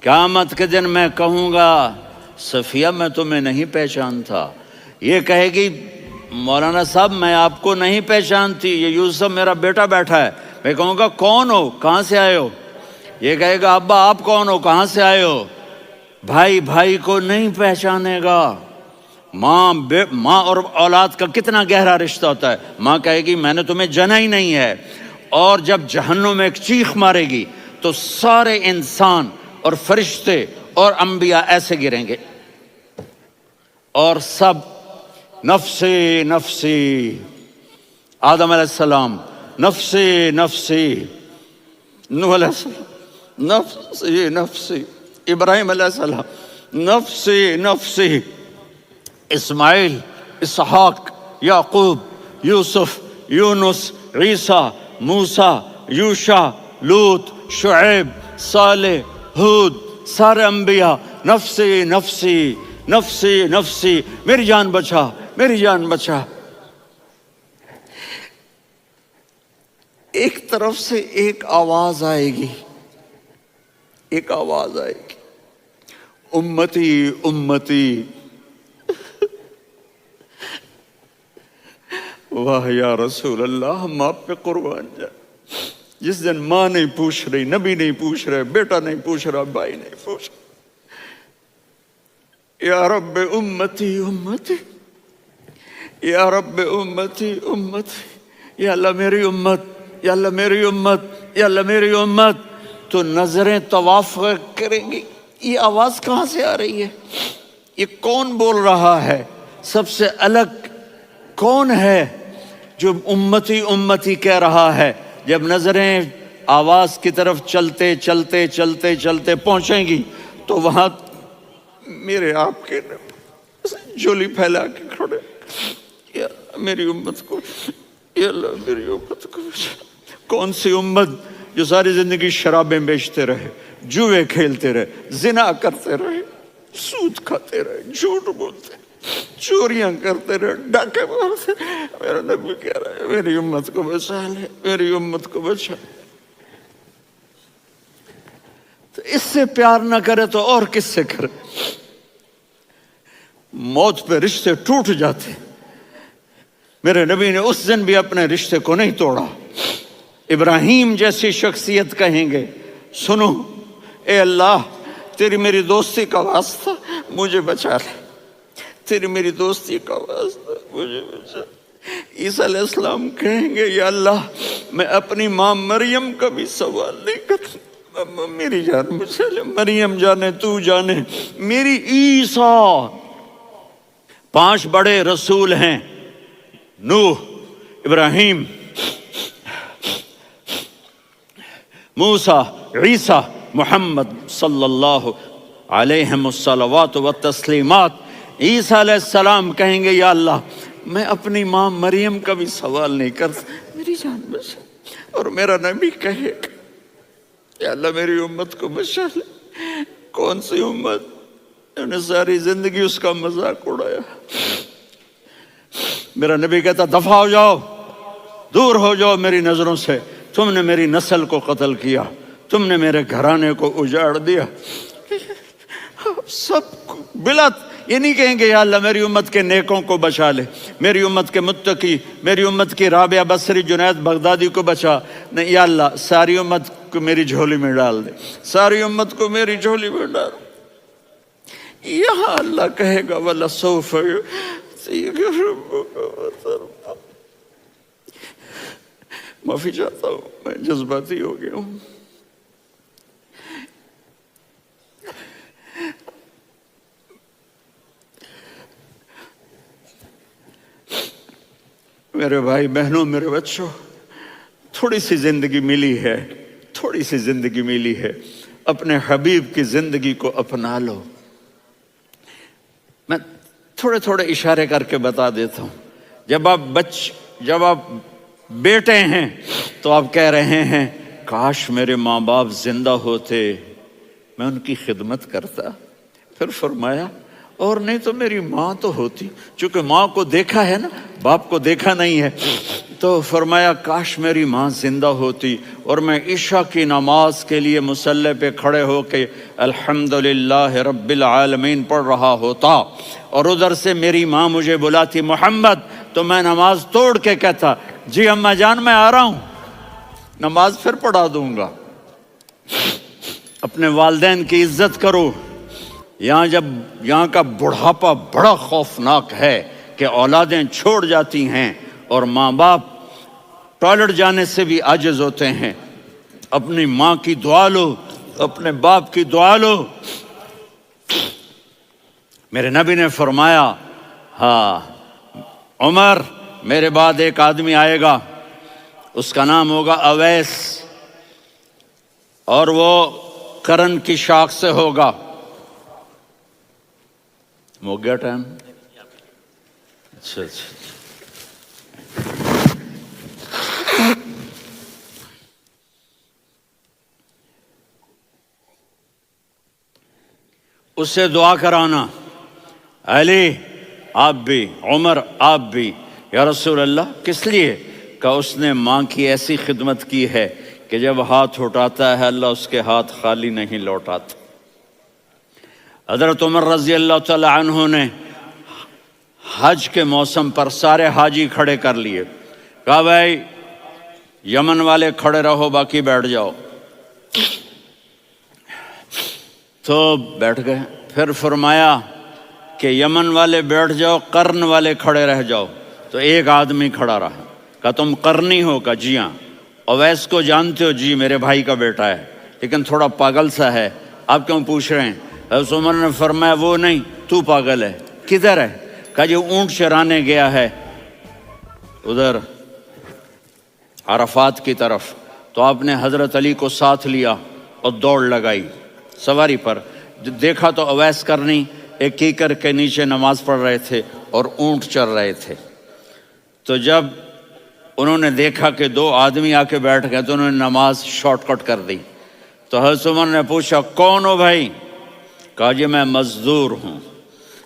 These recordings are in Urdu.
قیامت کے دن میں کہوں گا صفیہ میں تمہیں نہیں پہچانتا، یہ کہے گی مولانا صاحب میں آپ کو نہیں پہچانتی، یہ یوسف میرا بیٹا بیٹھا ہے۔ میں کہوں گا کون ہو، کہاں سے آئے ہو؟ یہ کہے گا ابا آپ کون ہو، کہاں سے آئے ہو؟ بھائی بھائی کو نہیں پہچانے گا۔ ماں اور اولاد کا کتنا گہرا رشتہ ہوتا ہے۔ ماں کہے گی میں نے تمہیں جنا ہی نہیں ہے، اور جب جہنم میں ایک چیخ مارے گی تو سارے انسان اور فرشتے اور انبیاء ایسے گریں گے، اور سب نفسی نفسی، آدم علیہ السلام نفسی نفسی، نوح علیہ السلام نفسی نفسی، ابراہیم علیہ السلام نفسی نفسی، اسماعیل، اسحاق، یعقوب، یوسف، یونس، عیسیٰ، موسیٰ، یوشع، لوط، شعیب، صالح، ہود، سارے انبیاء نفسی نفسی نفسی نفسی، میری جان بچا میری جان بچا۔ ایک طرف سے ایک آواز آئے گی، ایک آواز آئے گی، امتی امتی۔ واہ یا رسول اللہ، ہم آپ پہ قربان جائیں۔ جس دن ماں نہیں پوچھ رہی، نبی نہیں پوچھ رہے، بیٹا نہیں پوچھ رہا، بھائی نہیں پوچھ رہا، یا رب امتی امتی، یا رب امتی امتی، یا اللہ میری امت، یا اللہ میری امت، یا اللہ میری امت، تو نظریں طواف کریں گی۔ یہ آواز کہاں سے آ رہی ہے؟ یہ کون بول رہا ہے؟ سب سے الگ کون ہے جو امتی امتی کہہ رہا ہے؟ جب نظریں آواز کی طرف چلتے چلتے چلتے چلتے پہنچیں گی تو وہاں میرے آپ کے جھولی پھیلا کے کھڑے، یا میری امت کو، یا اللہ میری امت کو۔ کون سی امت جو ساری زندگی شرابیں بیچتے رہے، جوئے کھیلتے رہے، زنا کرتے رہے، سود کھاتے رہے، جھوٹ بولتے رہے، چوریاں کرتے رہے، ڈاکے مارتے رہے۔ میرا نبی کہہ رہا ہے میری امت کو بچا لے، میری امت کو بچا۔ تو اس سے پیار نہ کرے تو اور کس سے کرے؟ موت پہ رشتے ٹوٹ جاتے، میرے نبی نے اس دن بھی اپنے رشتے کو نہیں توڑا۔ ابراہیم جیسی شخصیت کہیں گے سنو اے اللہ تیری میری دوستی کا واسطہ مجھے بچا لے، تیری میری دوستی کا واسطہ مجھے بچا۔ عیسیٰ علیہ السلام کہیں گے یا اللہ میں اپنی ماں مریم کا بھی سوال نہیں کرتا، میری جان بچا لے، مریم جانے تو جانے میری عیسیٰ۔ 5 بڑے رسول ہیں، نوح، ابراہیم، موسیٰ، عیسیٰ، محمد صلی اللہ علیہ الصلوات والتسلیمات۔ عیسیٰ علیہ السلام کہیں گے یا اللہ میں اپنی ماں مریم کا بھی سوال نہیں کرتا، میری جان بچا۔ اور میرا نبی کہے یا اللہ میری امت کو بچا لے۔ کون سی امت انہوں نے ساری زندگی اس کا مذاق اڑایا؟ میرا نبی کہتا دفع ہو جاؤ، دور ہو جاؤ میری نظروں سے، تم نے میری نسل کو قتل کیا، تم نے میرے گھرانے کو اجاڑ دیا۔ سب بلا یہ نہیں کہیں گے یا اللہ میری امت کے نیکوں کو بچا لے، میری امت کے متقی، میری امت کی رابعہ بصری، جنید بغدادی کو بچا، نہیں یا اللہ ساری امت کو میری جھولی میں ڈال دے، ساری امت کو میری جھولی میں ڈال۔ یہاں اللہ کہے گا وَلَسَوْفَ يُعْطِيكَ رَبُّكَ فَتَرْضَىٰ۔ معافی چاہتا ہوں میں جذباتی ہو گیا ہوں۔ میرے بھائی بہنوں، میرے بچوں، تھوڑی سی زندگی ملی ہے، تھوڑی سی زندگی ملی ہے، اپنے حبیب کی زندگی کو اپنا لو۔ میں تھوڑے تھوڑے اشارے کر کے بتا دیتا ہوں۔ جب آپ بیٹے ہیں تو آپ کہہ رہے ہیں کاش میرے ماں باپ زندہ ہوتے، میں ان کی خدمت کرتا۔ پھر فرمایا اور نہیں تو میری ماں تو ہوتی، چونکہ ماں کو دیکھا ہے نا، باپ کو دیکھا نہیں ہے، تو فرمایا کاش میری ماں زندہ ہوتی اور میں عشاء کی نماز کے لیے مصلی پہ کھڑے ہو کے الحمدللہ رب العالمین پڑھ رہا ہوتا، اور ادھر سے میری ماں مجھے بلاتی محمد، تو میں نماز توڑ کے کہتا جی اماں جان میں آ رہا ہوں، نماز پھر پڑھا دوں گا۔ اپنے والدین کی عزت کرو۔ یہاں کا بڑھاپا بڑا خوفناک ہے کہ اولادیں چھوڑ جاتی ہیں اور ماں باپ ٹوائلٹ جانے سے بھی عاجز ہوتے ہیں۔ اپنی ماں کی دعا لو، اپنے باپ کی دعا لو۔ میرے نبی نے فرمایا ہاں عمر میرے بعد ایک آدمی آئے گا، اس کا نام ہوگا اویس، اور وہ کرن کی شاخ سے ہوگا۔ ہو گیا ٹائم؟ اچھا اس سے دعا کرانا، علی آپ بھی، عمر آپ بھی، یا رسول اللہ کس لیے؟ کہ اس نے ماں کی ایسی خدمت کی ہے کہ جب ہاتھ اٹھاتا ہے اللہ اس کے ہاتھ خالی نہیں لوٹاتا۔ حضرت عمر رضی اللہ تعالی عنہ نے حج کے موسم پر سارے حاجی کھڑے کر لیے، کہا بھائی یمن والے کھڑے رہو باقی بیٹھ جاؤ، تو بیٹھ گئے۔ پھر فرمایا کہ یمن والے بیٹھ جاؤ، قرن والے کھڑے رہ جاؤ، تو ایک آدمی کھڑا رہا، کہا تم قرنی ہو؟ کہا جی ہاں۔ اویس کو جانتے ہو؟ جی میرے بھائی کا بیٹا ہے لیکن تھوڑا پاگل سا ہے، آپ کیوں پوچھ رہے ہیں؟ حضرت عمر نے فرمایا وہ نہیں، تو پاگل ہے۔ کدھر ہے؟ کہا جی اونٹ چرانے گیا ہے ادھر عرفات کی طرف، تو آپ نے حضرت علی کو ساتھ لیا اور دوڑ لگائی سواری پر۔ دیکھا تو اویس کرنی ایک کیکر کے نیچے نماز پڑھ رہے تھے اور اونٹ چر رہے تھے۔ تو جب انہوں نے دیکھا کہ دو آدمی آ کے بیٹھ گئے تو انہوں نے نماز شارٹ کٹ کر دی۔ تو حضرت عمر نے پوچھا کون ہو بھائی؟ کہا جی میں مزدور ہوں۔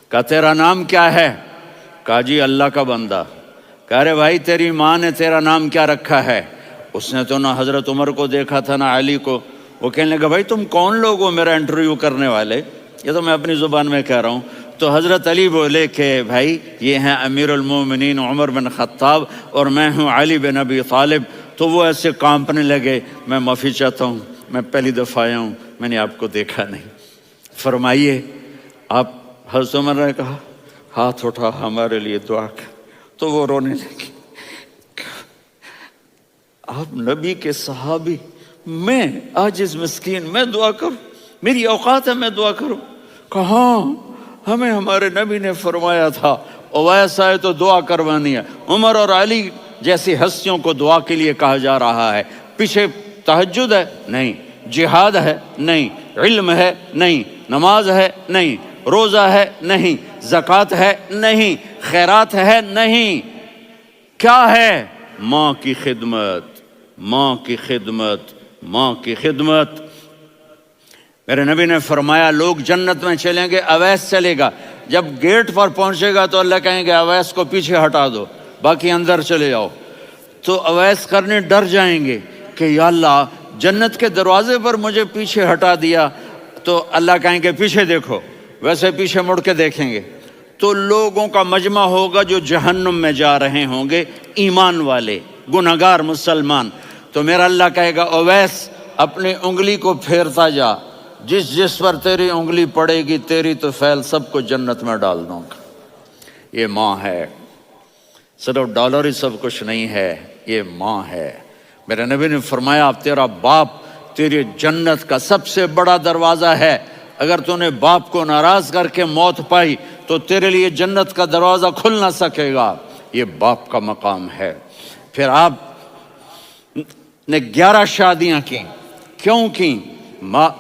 کہا تیرا نام کیا ہے؟ کہا جی اللہ کا بندہ۔ کہا ارے بھائی تیری ماں نے تیرا نام کیا رکھا ہے؟ اس نے تو نہ حضرت عمر کو دیکھا تھا نہ علی کو۔ وہ کہنے لگا بھائی تم کون لوگ ہو میرا انٹرویو کرنے والے؟ یہ تو میں اپنی زبان میں کہہ رہا ہوں۔ تو حضرت علی بولے کہ بھائی یہ ہیں امیر المومنین عمر بن خطاب اور میں ہوں علی بن ابی طالب۔ تو وہ ایسے کانپنے لگے، میں معافی چاہتا ہوں، میں پہلی دفعہ آیا ہوں، میں نے آپ کو دیکھا نہیں، فرمائیے آپ۔ حضرت عمر نے کہا ہاتھ اٹھا ہمارے لیے دعا کر، تو وہ رونے لگے۔ آپ نبی کے صحابی، میں عاجز مسکین میں دعا کروں؟ میری اوقات ہے میں دعا کروں؟ کہاں ہمیں ہمارے نبی نے فرمایا تھا اویس آئے تو دعا کروانی ہے۔ عمر اور علی جیسی ہستیوں کو دعا کے لیے کہا جا رہا ہے۔ پیچھے تہجد ہے؟ نہیں۔ جہاد ہے؟ نہیں۔ علم ہے؟ نہیں۔ نماز ہے؟ نہیں۔ روزہ ہے؟ نہیں۔ زکوٰۃ ہے؟ نہیں۔ خیرات ہے؟ نہیں۔ کیا ہے؟ ماں کی خدمت، ماں کی خدمت، ماں کی خدمت۔ میرے نبی نے فرمایا لوگ جنت میں چلیں گے، اویس چلے گا، جب گیٹ پر پہنچے گا تو اللہ کہیں گے اویس کو پیچھے ہٹا دو، باقی اندر چلے جاؤ۔ تو اویس کرنے ڈر جائیں گے کہ یا اللہ جنت کے دروازے پر مجھے پیچھے ہٹا دیا، تو اللہ کہیں گے پیچھے دیکھو، ویسے پیچھے مڑ کے دیکھیں گے تو لوگوں کا مجمع ہوگا جو جہنم میں جا رہے ہوں گے، ایمان والے، گنہگار مسلمان۔ تو میرا اللہ کہے گا اویس اپنی انگلی کو پھیرتا جا، جس پر تیری انگلی پڑے گی تیری تو فیل سب کو جنت میں ڈال دوں گا۔ یہ ماں ہے، صرف ڈالر ہی سب کچھ نہیں ہے، یہ ماں ہے۔ میرے نبی نے فرمایا تیرا باپ تیری جنت کا سب سے بڑا دروازہ ہے، اگر تو نے باپ کو ناراض کر کے موت پائی تو تیرے لیے جنت کا دروازہ کھل نہ سکے گا۔ یہ باپ کا مقام ہے۔ پھر آپ نے 11 شادیاں کی، کیوں کی؟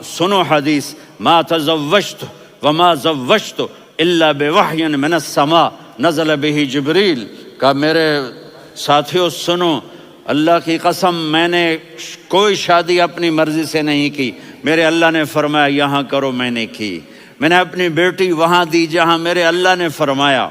سنو حدیث، ما تزوجت وما زوجت الا بوحی من السماء نزل به جبریل۔ کہا میرے ساتھیوں سنو، اللہ کی قسم میں نے کوئی شادی اپنی مرضی سے نہیں کی، میرے اللہ نے فرمایا یہاں کرو، میں نے کی۔ میں نے اپنی بیٹی وہاں دی جہاں میرے اللہ نے فرمایا۔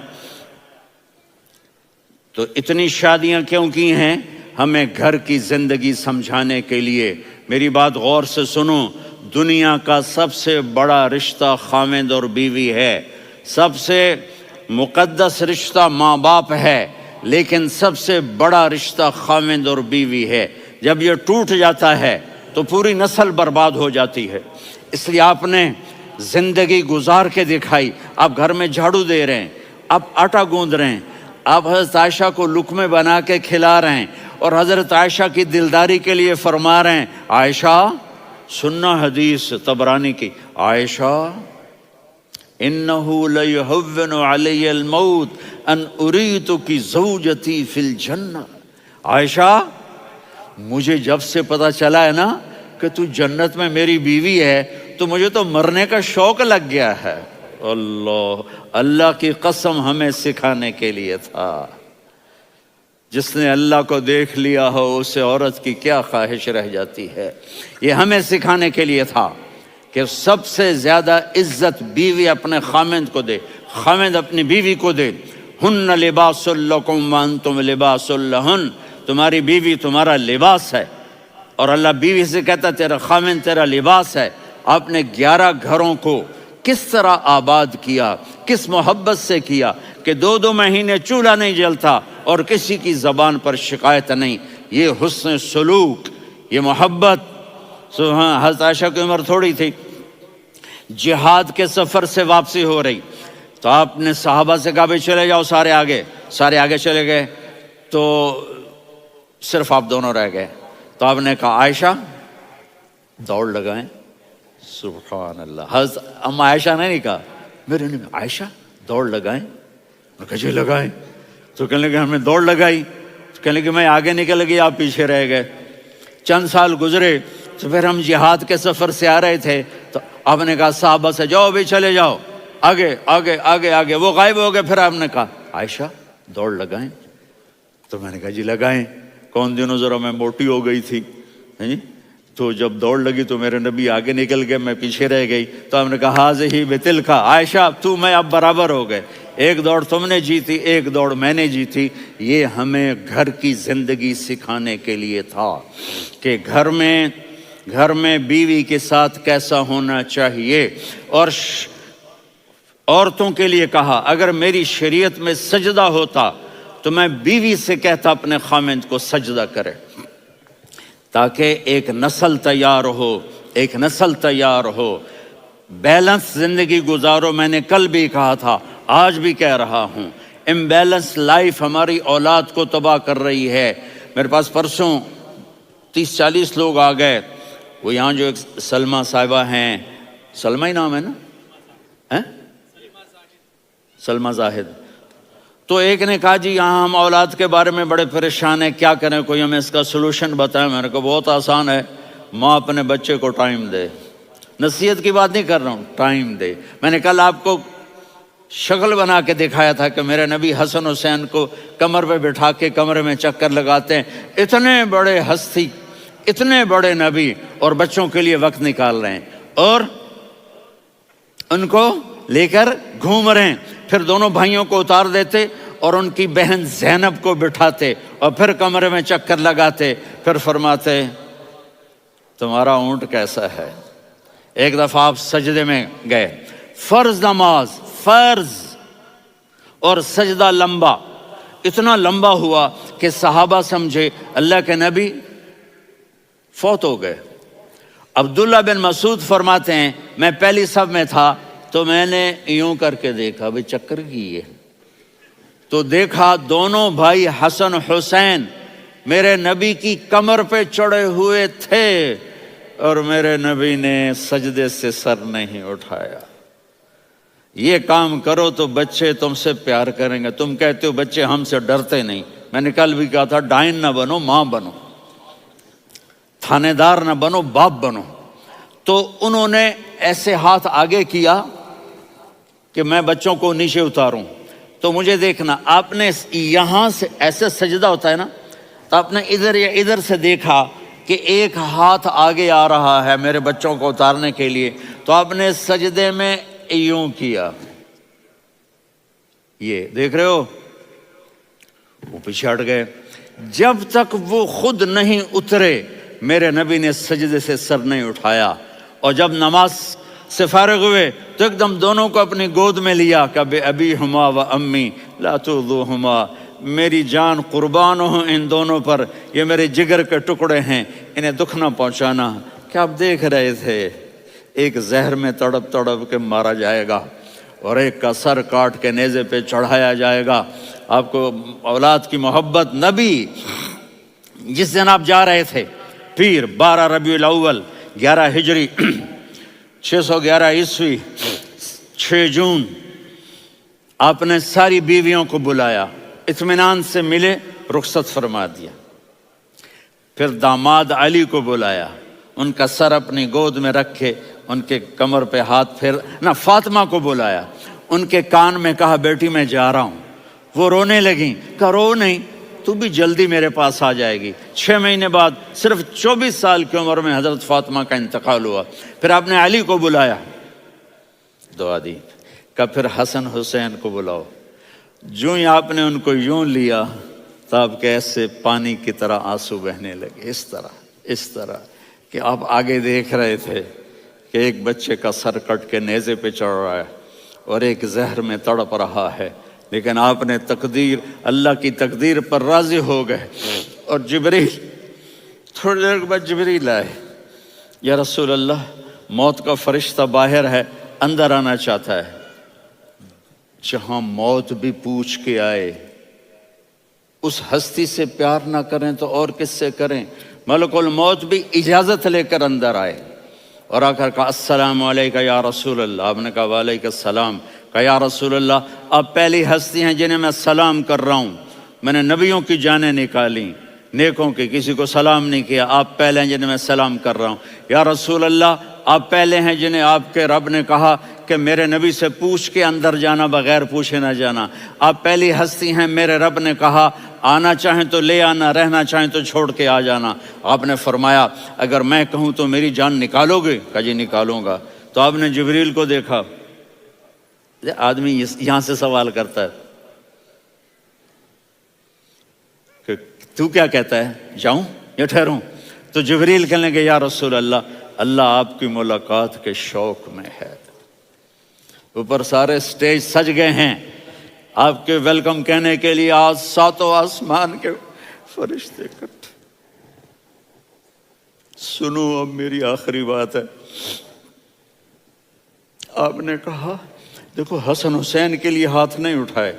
تو اتنی شادیاں کیوں کی ہیں؟ ہمیں گھر کی زندگی سمجھانے کے لیے۔ میری بات غور سے سنو، دنیا کا سب سے بڑا رشتہ خاوند اور بیوی ہے، سب سے مقدس رشتہ ماں باپ ہے، لیکن سب سے بڑا رشتہ خاوند اور بیوی ہے۔ جب یہ ٹوٹ جاتا ہے تو پوری نسل برباد ہو جاتی ہے۔ اس لیے آپ نے زندگی گزار کے دکھائی۔ آپ گھر میں جھاڑو دے رہے ہیں، آپ آٹا گوندھ رہے ہیں، آپ حضرت عائشہ کو لقمے بنا کے کھلا رہے ہیں، اور حضرت عائشہ کی دلداری کے لیے فرما رہے ہیں، عائشہ سننا حدیث طبرانی کی، عائشہ انہو لیہون علی الموت ان اریتکی زوجتی فی الجنہ۔ عائشہ مجھے جب سے پتا چلا ہے نا کہ تو جنت میں میری بیوی ہے تو مجھے تو مرنے کا شوق لگ گیا ہے۔ اللہ کی قسم ہمیں سکھانے کے لیے تھا۔ جس نے اللہ کو دیکھ لیا ہو اسے عورت کی کیا خواہش رہ جاتی ہے۔ یہ ہمیں سکھانے کے لیے تھا کہ سب سے زیادہ عزت بیوی اپنے خاوند کو دے، خاوند اپنی بیوی کو دے۔ ہن لباس لکم وانتم لباس لہن، تمہاری بیوی تمہارا لباس ہے، اور اللہ بیوی سے کہتا تیرا خاوند تیرا لباس ہے۔ آپ نے 11 گھروں کو کس طرح آباد کیا، کس محبت سے کیا کہ 2 مہینے چولہا نہیں جلتا اور کسی کی زبان پر شکایت نہیں۔ یہ حسن سلوک، یہ محبت۔ حضرت عائشہ کی عمر تھوڑی تھی، جہاد کے سفر سے واپسی ہو رہی، تو آپ نے صحابہ سے کہا بھی چلے جاؤ سارے آگے چلے گئے، تو صرف آپ دونوں رہ گئے۔ تو آپ نے کہا عائشہ دوڑ لگائیں۔ سبحان اللہ، حضرت اما عائشہ نے نہیں کہا، میرے نے عائشہ دوڑ لگائیں، میں کہا جی لگائیں۔ تو کہنے لگے ہمیں دوڑ لگائی، تو کہنے لگے میں آگے نکل گئی آپ پیچھے رہ گئے۔ چند سال گزرے تو پھر ہم جہاد کے سفر سے آ رہے تھے، تو آپ نے کہا صحابہ سے جاؤ بھی چلے جاؤ آگے آگے آگے آگے، وہ غائب ہو گئے۔ پھر آپ نے کہا عائشہ دوڑ لگائیں، تو میں نے کہا جی لگائیں۔ کون دنوں ذرا میں موٹی ہو گئی تھی، تو جب دوڑ لگی تو میرے نبی آگے نکل گئے، میں پیچھے رہ گئی۔ تو ہم نے کہا ہاذہ بتلک، عائشہ تو میں اب برابر ہو گئے، ایک دوڑ تم نے جیتی ایک دوڑ میں نے جیتی۔ یہ ہمیں گھر کی زندگی سکھانے کے لیے تھا کہ گھر میں بیوی کے ساتھ کیسا ہونا چاہیے۔ اور عورتوں کے لیے کہا اگر میری شریعت میں سجدہ ہوتا تو میں بیوی سے کہتا اپنے خاوند کو سجدہ کرے، تاکہ ایک نسل تیار ہو، بیلنس زندگی گزارو۔ میں نے کل بھی کہا تھا، آج بھی کہہ رہا ہوں، امبیلنس لائف ہماری اولاد کو تباہ کر رہی ہے۔ میرے پاس پرسوں 30-40 لوگ آ گئے، وہ یہاں جو ایک سلمہ صاحبہ ہیں، سلمہ ہی نام ہے نا، سلمہ زاہد، تو ایک نے کہا جی یہاں ہم اولاد کے بارے میں بڑے پریشان ہیں، کیا کریں، کوئی ہمیں اس کا سلوشن بتائیں۔ میں نے کہا بہت آسان ہے، ماں اپنے بچے کو ٹائم دے۔ نصیحت کی بات نہیں کر رہا ہوں، ٹائم دے۔ میں نے کل آپ کو شکل بنا کے دکھایا تھا کہ میرے نبی حسن حسین کو کمر پہ بٹھا کے کمرے میں چکر لگاتے ہیں۔ اتنے بڑے ہستی، اتنے بڑے نبی، اور بچوں کے لیے وقت نکال رہے ہیں اور ان کو لے کر گھوم رہے ہیں۔ پھر دونوں بھائیوں کو اتار دیتے اور ان کی بہن زینب کو بٹھاتے اور پھر کمرے میں چکر لگاتے، پھر فرماتے تمہارا اونٹ کیسا ہے۔ ایک دفعہ آپ سجدے میں گئے، فرض نماز، فرض، اور سجدہ لمبا، اتنا لمبا ہوا کہ صحابہ سمجھے اللہ کے نبی فوت ہو گئے۔ عبداللہ بن مسعود فرماتے ہیں میں پہلی صف میں تھا تو میں نے یوں کر کے دیکھا، بھئی چکر کی ہے، تو دیکھا دونوں بھائی حسن حسین میرے نبی کی کمر پہ چڑھے ہوئے تھے اور میرے نبی نے سجدے سے سر نہیں اٹھایا۔ یہ کام کرو تو بچے تم سے پیار کریں گے۔ تم کہتے ہو بچے ہم سے ڈرتے نہیں، میں نے کل بھی کہا تھا ڈائن نہ بنو، ماں بنو، تھانے دار نہ بنو، باپ بنو۔ تو انہوں نے ایسے ہاتھ آگے کیا کہ میں بچوں کو نیچے اتاروں، تو مجھے دیکھنا، آپ نے یہاں سے ایسے سجدہ ہوتا ہے نا، تو آپ نے ادھر یا ادھر سے دیکھا کہ ایک ہاتھ آگے آ رہا ہے میرے بچوں کو اتارنے کے لیے، تو آپ نے سجدے میں یوں کیا، یہ دیکھ رہے ہو، وہ پیچھے ہٹ گئے۔ جب تک وہ خود نہیں اترے میرے نبی نے سجدے سے سر نہیں اٹھایا، اور جب نماز سے فارغ ہوئے تو ایک دم دونوں کو اپنی گود میں لیا کہ بے ابی ہما و امی لا تؤذوہما، میری جان قربان ہو ان دونوں پر، یہ میرے جگر کے ٹکڑے ہیں، انہیں دکھ نہ پہنچانا۔ کیا آپ دیکھ رہے تھے ایک زہر میں تڑپ تڑپ کے مارا جائے گا اور ایک کا سر کاٹ کے نیزے پہ چڑھایا جائے گا۔ آپ کو اولاد کی محبت، نبی جس دن آپ جا رہے تھے پیر 12 ربیع الاول 11 ہجری 611 عیسوی 6 جون، آپ نے ساری بیویوں کو بلایا، اطمینان سے ملے، رخصت فرما دیا۔ پھر داماد علی کو بلایا، ان کا سر اپنی گود میں رکھے، ان کے کمر پہ ہاتھ پھیر نہ۔ فاطمہ کو بلایا، ان کے کان میں کہا بیٹی میں جا رہا ہوں۔ وہ رونے لگیں، کہا رو نہیں، تو بھی جلدی میرے پاس آ جائے گی۔ 6 مہینے بعد صرف 24 سال کی عمر میں حضرت فاطمہ کا انتقال ہوا۔ پھر آپ نے علی کو بلایا، دعا دی، کہ پھر حسن حسین کو بلاؤ۔ جو ہی آپ نے ان کو یوں لیا تو آپ کے ایسے پانی کی طرح آنسو بہنے لگے، اس طرح کہ آپ آگے دیکھ رہے تھے کہ ایک بچے کا سر کٹ کے نیزے پہ چڑھ رہا ہے اور ایک زہر میں تڑپ رہا ہے، لیکن آپ نے تقدیر، اللہ کی تقدیر پر راضی ہو گئے۔ اور جبریل، تھوڑی دیر کے بعد جبریل آئے، یا رسول اللہ موت کا فرشتہ باہر ہے، اندر آنا چاہتا ہے۔ جہاں موت بھی پوچھ کے آئے، اس ہستی سے پیار نہ کریں تو اور کس سے کریں؟ ملک الموت بھی اجازت لے کر اندر آئے اور آ کر کہا السلام علیکہ یا رسول اللہ۔ آپ نے کہا وعلیکم السلام۔ کہا یا رسول اللہ آپ پہلی ہستی ہیں جنہیں میں سلام کر رہا ہوں، میں نے نبیوں کی جانیں نکالی، نیکوں کی، کسی کو سلام نہیں کیا، آپ پہلے ہیں جنہیں میں سلام کر رہا ہوں۔ یا رسول اللہ آپ پہلے ہیں جنہیں آپ کے رب نے کہا کہ میرے نبی سے پوچھ کے اندر جانا، بغیر پوچھے نہ جانا۔ آپ پہلی ہستی ہیں، میرے رب نے کہا آنا چاہیں تو لے آنا، رہنا چاہیں تو چھوڑ کے آ جانا۔ آپ نے فرمایا اگر میں کہوں تو میری جان نکالو گے؟ کہا جی نکالوں گا۔ تو آپ نے جبریل کو دیکھا، آدمی یہاں سے سوال کرتا ہے کہ تو کیا کہتا ہے، جاؤں یا ٹھہروں؟ تو جبریل کہنے لگے یا رسول اللہ، اللہ آپ کی ملاقات کے شوق میں ہے۔ اوپر سارے سٹیج سج گئے ہیں آپ کے ویلکم کہنے کے لیے، آج 7 آسمان کے فرشتے اکٹھے۔ سنو اب میری آخری بات ہے۔ آپ نے کہا دیکھو حسن حسین کے لیے ہاتھ نہیں اٹھائے،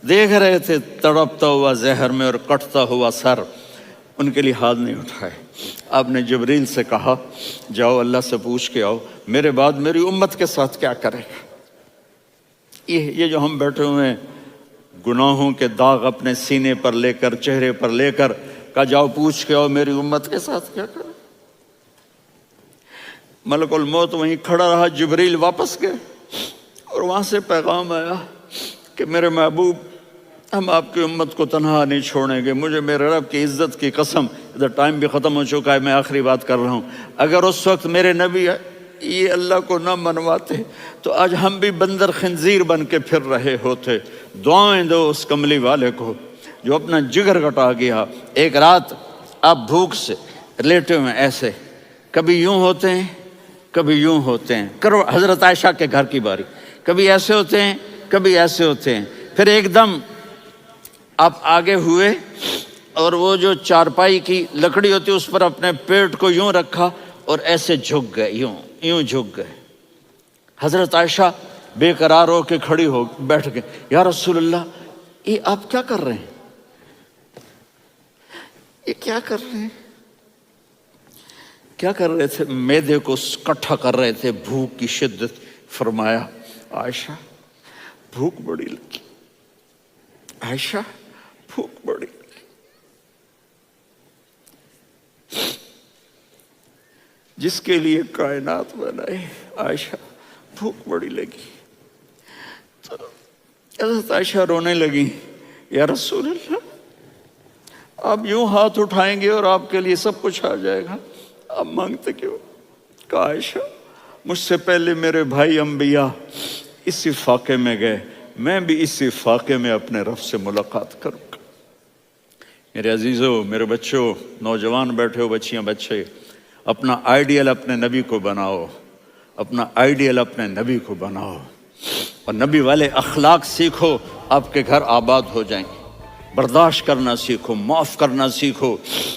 دیکھ رہے تھے تڑپتا ہوا زہر میں اور کٹتا ہوا سر، ان کے لیے ہاتھ نہیں اٹھائے۔ آپ نے جبریل سے کہا جاؤ اللہ سے پوچھ کے آؤ میرے بعد میری امت کے ساتھ کیا کرے گا۔ یہ جو ہم بیٹھے ہوئے ہیں گناہوں کے داغ اپنے سینے پر لے کر، چہرے پر لے کر، کہا جاؤ پوچھ کے آؤ میری امت کے ساتھ کیا کرے۔ ملک الموت وہیں کھڑا رہا، جبریل واپس گئے اور وہاں سے پیغام آیا کہ میرے محبوب ہم آپ کی امت کو تنہا نہیں چھوڑیں گے، مجھے میرے رب کی عزت کی قسم، ادھر ٹائم بھی ختم ہو چکا ہے، میں آخری بات کر رہا ہوں، اگر اس وقت میرے نبی یہ اللہ کو نہ منواتے تو آج ہم بھی بندر خنزیر بن کے پھر رہے ہوتے۔ دعائیں دو اس کملی والے کو جو اپنا جگر کٹا گیا۔ ایک رات آپ بھوک سے لیٹے ہوئے ایسے، کبھی یوں ہوتے ہیں کبھی یوں ہوتے ہیں، کرو حضرت عائشہ کے گھر کی باری، کبھی ایسے ہوتے ہیں کبھی ایسے ہوتے ہیں۔ پھر ایک دم آپ آگے ہوئے اور وہ جو چارپائی کی لکڑی ہوتی اس پر اپنے پیٹ کو یوں رکھا اور ایسے جھک گئے، یوں جھک گئے۔ حضرت عائشہ بے قرار ہو کے کھڑی ہو بیٹھ گئے، یا رسول اللہ یہ آپ کیا کر رہے ہیں، یہ کیا کر رہے ہیں؟ کیا کر رہے تھے؟ معدے کو کٹھا کر رہے تھے، بھوک کی شدت۔ فرمایا عائشہ بھوک بڑی لگی، عائشہ بھوک بڑی لگی، جس کے لیے کائنات بنائے عائشہ بھوک بڑی لگی۔ تو حضرت عائشہ رونے لگی، یا رسول اللہ آپ یوں ہاتھ اٹھائیں گے اور آپ کے لیے سب کچھ آ جائے گا، آپ مانگتے کیوں؟ کہا عائشہ مجھ سے پہلے میرے بھائی انبیاء اسی فاقے میں گئے، میں بھی اسی فاقے میں اپنے رب سے ملاقات کروں گا۔ میرے عزیزوں، میرے بچوں، نوجوان بیٹھے ہو، بچیاں بچے، اپنا آئیڈیل اپنے نبی کو بناؤ، اپنا آئیڈیل اپنے نبی کو بناؤ، اور نبی والے اخلاق سیکھو، آپ کے گھر آباد ہو جائیں گے۔ برداشت کرنا سیکھو، معاف کرنا سیکھو،